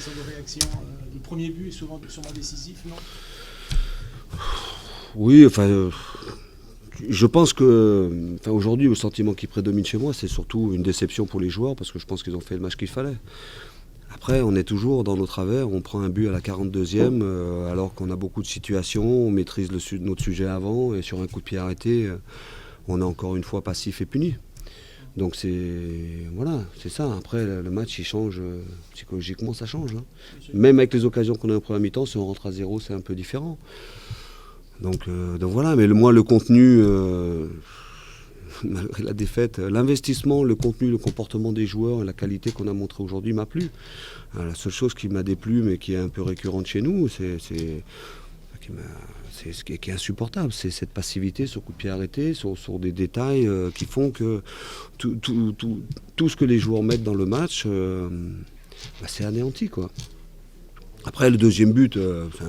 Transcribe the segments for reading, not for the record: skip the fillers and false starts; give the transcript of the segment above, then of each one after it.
sur vos réactions. Le premier but est sûrement décisif, non? Oui, je pense que aujourd'hui, le sentiment qui prédomine chez moi, c'est surtout une déception pour les joueurs, parce que je pense qu'ils ont fait le match qu'il fallait. Après, on est toujours dans nos travers, on prend un but à la 42e, alors qu'on a beaucoup de situations, on maîtrise notre sujet avant, et sur un coup de pied arrêté, on est encore une fois passif et puni. Donc c'est ça. Après, le match, il change, psychologiquement, ça change. Hein. Même avec les occasions qu'on a en première mi-temps, si on rentre à 0, c'est un peu différent. Donc voilà, mais moi, le contenu, malgré la défaite, l'investissement, le contenu, le comportement des joueurs, la qualité qu'on a montré aujourd'hui m'a plu. La seule chose qui m'a déplu, mais qui est un peu récurrente chez nous, c'est ce qui est insupportable, c'est cette passivité sur coup de pied arrêté, sur des détails qui font que tout ce que les joueurs mettent dans le match, c'est anéanti, quoi. Après, le deuxième but, c'est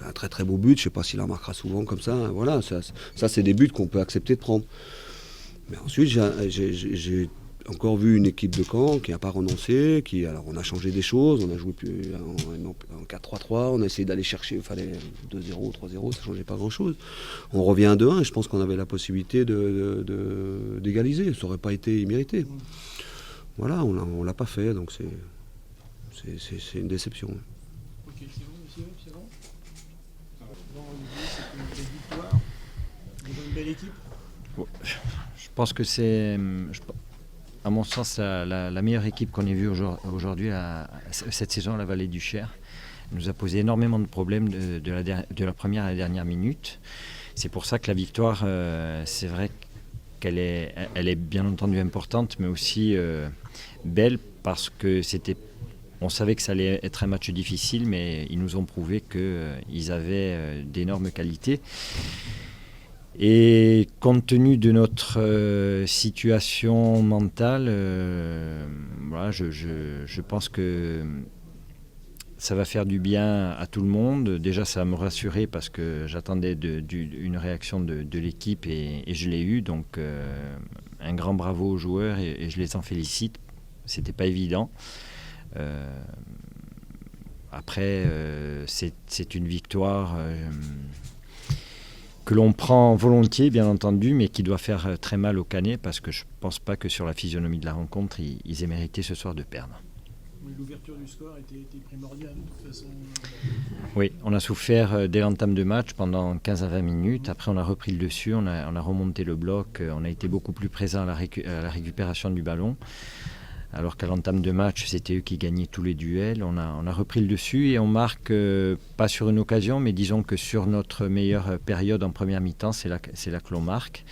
un très très beau but. Je ne sais pas s'il en marquera souvent comme ça. Voilà, ça c'est des buts qu'on peut accepter de prendre. Mais ensuite, j'ai encore vu une équipe de Caen qui n'a pas renoncé. Alors, on a changé des choses. On a joué en 4-3-3. On a essayé d'aller chercher. Il fallait 2-0, 3-0. Ça ne changeait pas grand-chose. On revient à 2-1. Et je pense qu'on avait la possibilité d'égaliser. Ça n'aurait pas été immérité. Voilà, on ne l'a pas fait. Donc, c'est une déception. Ok, c'est bon, monsieur, c'est bon. Bon, Olivier, c'est une belle victoire. Une belle équipe. Je pense que c'est, à mon sens, la meilleure équipe qu'on ait vue aujourd'hui cette saison à la Vallée du Cher. Elle nous a posé énormément de problèmes de la première à la dernière minute. C'est pour ça que la victoire, c'est vrai qu'elle est bien entendu importante, mais aussi belle parce que on savait que ça allait être un match difficile, mais ils nous ont prouvé qu'ils avaient d'énormes qualités. Et compte tenu de notre situation mentale, voilà, je pense que ça va faire du bien à tout le monde. Déjà, ça va me rassurer parce que j'attendais une réaction de l'équipe et je l'ai eu. Donc, un grand bravo aux joueurs et je les en félicite. C'était pas évident. Après, c'est une victoire que l'on prend volontiers, bien entendu, mais qui doit faire très mal au Canet parce que je ne pense pas que sur la physionomie de la rencontre, ils aient mérité ce soir de perdre. Oui, l'ouverture du score était primordiale de toute façon. Oui, on a souffert dès l'entame de match pendant 15 à 20 minutes. Après, on a repris le dessus, on a remonté le bloc, on a été beaucoup plus présent à la récupération du ballon. Alors qu'à l'entame de match, c'était eux qui gagnaient tous les duels. On a repris le dessus et on marque, pas sur une occasion, mais disons que sur notre meilleure période en première mi-temps, c'est là que l'on marque.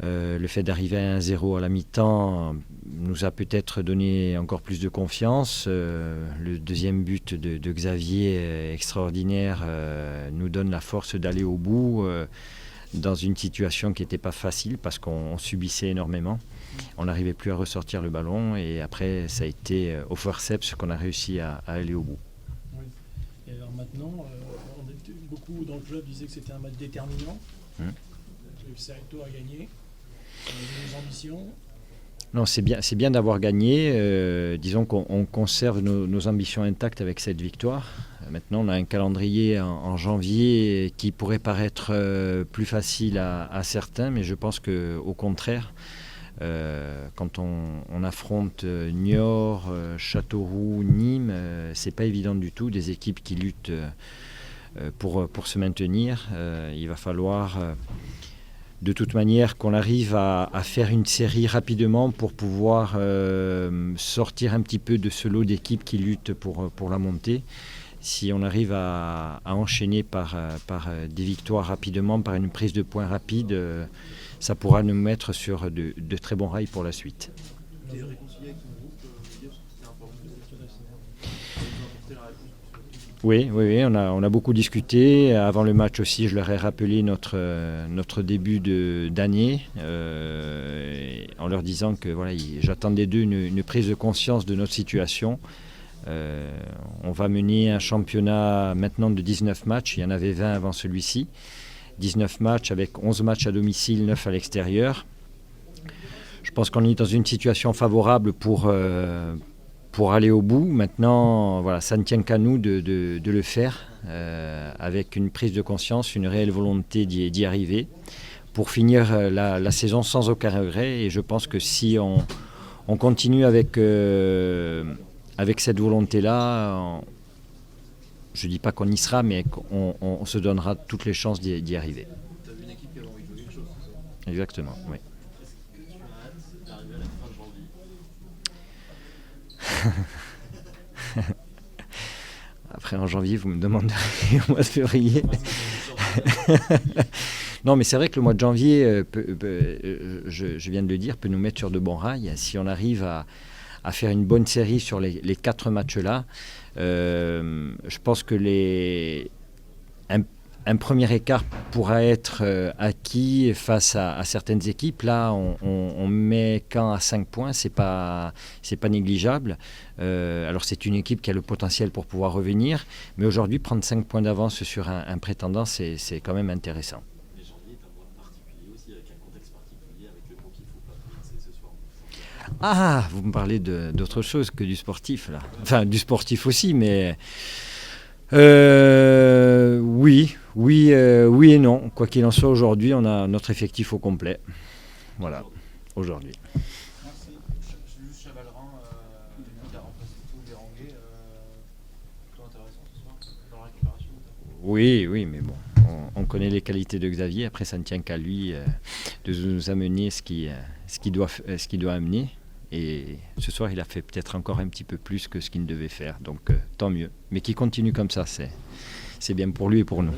Le fait d'arriver à 1-0 à la mi-temps nous a peut-être donné encore plus de confiance. Le deuxième but de Xavier, extraordinaire, nous donne la force d'aller au bout dans une situation qui n'était pas facile parce qu'on subissait énormément. On n'arrivait plus à ressortir le ballon et après ça a été au forceps qu'on a réussi à aller au bout. Oui. Et alors maintenant, beaucoup dans le club disaient que c'était un match déterminant. Le Cerreto a gagné. Nos ambitions. Non, c'est bien d'avoir gagné. Disons qu'on conserve nos ambitions intactes avec cette victoire. Maintenant, on a un calendrier en janvier qui pourrait paraître plus facile à certains, mais je pense qu'au contraire, quand on affronte Niort, Châteauroux, Nîmes, c'est pas évident du tout, des équipes qui luttent pour se maintenir. Il va falloir de toute manière qu'on arrive à faire une série rapidement pour pouvoir sortir un petit peu de ce lot d'équipes qui luttent pour la montée. Si on arrive à enchaîner par des victoires rapidement, par une prise de points rapide, ça pourra nous mettre sur de très bons rails pour la suite. Oui, on a beaucoup discuté. Avant le match aussi, je leur ai rappelé notre début d'année en leur disant que voilà, j'attendais d'eux une prise de conscience de notre situation. On va mener un championnat maintenant de 19 matchs. Il y en avait 20 avant celui-ci. 19 matchs avec 11 matchs à domicile, 9 à l'extérieur. Je pense qu'on est dans une situation favorable pour pour aller au bout. Maintenant, voilà, ça ne tient qu'à nous de le faire avec une prise de conscience, une réelle volonté d'y arriver pour finir la saison sans aucun regret. Et je pense que si on continue avec cette volonté-là, je ne dis pas qu'on y sera, mais on se donnera toutes les chances d'y arriver. Tu as vu une équipe qui avait envie de jouer quelque chose ce soir. Exactement, oui. Est-ce que tu as hâte d'arriver à la fin de janvier? Après, en janvier, vous me demanderez au mois de février. Non, mais c'est vrai que le mois de janvier, je viens de le dire, peut nous mettre sur de bons rails. Si on arrive à faire une bonne série sur les 4 matchs-là, je pense que un premier écart pourra être acquis face à certaines équipes. Là, on met Caen à 5 points, c'est pas négligeable. Alors c'est une équipe qui a le potentiel pour pouvoir revenir, mais aujourd'hui prendre 5 points d'avance sur un prétendant, c'est quand même intéressant. Mais janvier est un mois particulier aussi, avec un contexte particulier, avec le mot qu'il ne faut pas prononcer ce soir. Ah, vous me parlez d'autre chose que du sportif là. Enfin, du sportif aussi, mais oui et non. Quoi qu'il en soit, aujourd'hui, on a notre effectif au complet. Voilà, aujourd'hui. Merci. Julius Chavalran, qui a remplacé tout Béranguet. Plutôt intéressant ce soir dans la récupération. Oui, mais bon, on connaît les qualités de Xavier. Après, ça ne tient qu'à lui de nous amener ce qu'il doit amener. Et ce soir, il a fait peut-être encore un petit peu plus que ce qu'il ne devait faire. Donc, tant mieux. Mais qu'il continue comme ça, c'est bien pour lui et pour nous.